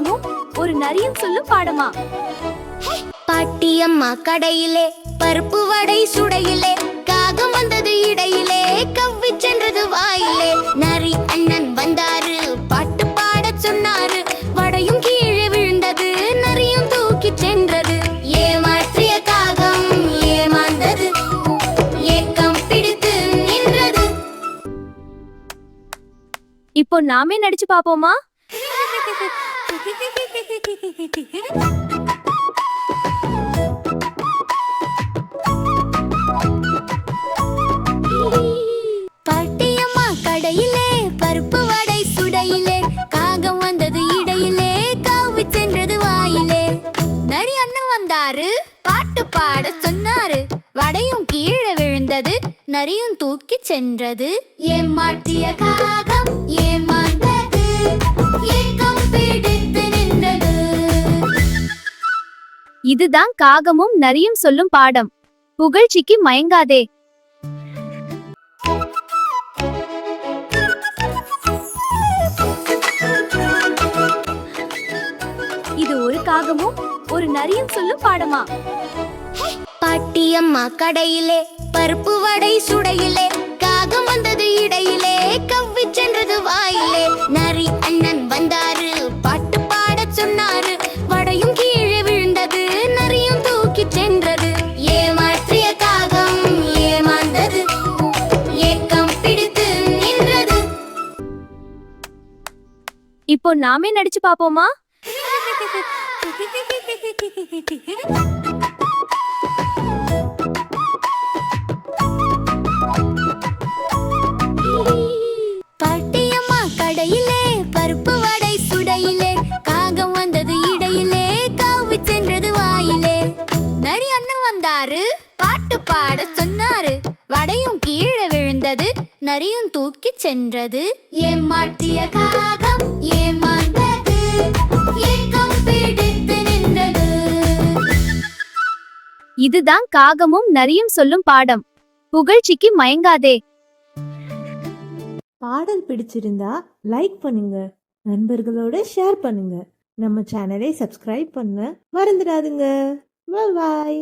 காகமும் ஒரு நரியும் சொல்லும் பாடமா? பாட்டியம்மா கடையிலே பருப்பு வடை சுடையிலே காகம் வந்தது இடையிலே கவ்வி சென்றது வாயிலே நரி அண்ணன் வந்தாரு பாட்டு பாடச் சொன்னாரு வடையும் கீழே விழுந்தது நரியும் தூக்கி சென்றது ஏமாற்றிய காகம் ஏமாந்தது ஏக்கம் பிடித்து நின்றது. இப்போ நாமே நடிச்சு பாப்போமா? பாட்டியம்மா கடையிலே பருப்பு வடை சுடையிலே காகம் வந்தது இடையிலே கவ்வி சென்றது வாயிலே நரி அண்ணன் வந்தாரு பாட்டு பாட சொன்னாரு வடையும் கீழே விழுந்தது நரியும் தூக்கி சென்றது ஏமாற்றிய காகம் ஏமாந்தது ஏக்கம் பிடித்து நின்றது. இதுதான் காகமும் நரியும் சொல்லும் பாடம். புகழ்ச்சிக்கு மயங்காதே. இது ஒரு காகமும் ஒரு நரியும் சொல்லும் பாடமா? பாட்டியம்மா கடையிலே பருப்பு வடை சுடையிலே காகம் வந்தது இடையிலே கவ்வி சென்றது வாயிலே நரி அண்ணன் வந்தாரு பாட்டு பாடச் சொன்னாரு வடையும் கீழே விழுந்தது நரியும் தூக்கி சென்றது ஏமாற்றிய காகம் ஏமாந்தது ஏக்கம் பிடித்து நின்றது. இப்போ நாமே நடிச்சு பாப்போமா? பாட்டியம்மா கடையிலே பருப்பு வடை சுடையிலே காகம் வந்தது இடையிலே கவ்வி சென்றது வாயிலே நரி அண்ணன் வந்தாரு பாட்டு பாட சொன்னாரு வடையும் கீழே விழுந்தது நரியும் தூக்கி சென்றது ஏமாற்றிய காகம் ஏமாந்தது ஏக்கம் பிடித்து நின்றது. இதுதான் காகமும் நரியும் சொல்லும் பாடம். புகழ்ச்சிக்கு மயங்காதே. பாடல் பிடிச்சிருந்தா லைக் பண்ணுங்க, நண்பர்களோட ஷேர் பண்ணுங்க, நம்ம சேனலை சப்ஸ்கிரைப் பண்ண மறந்துடாதுங்க. பாய்.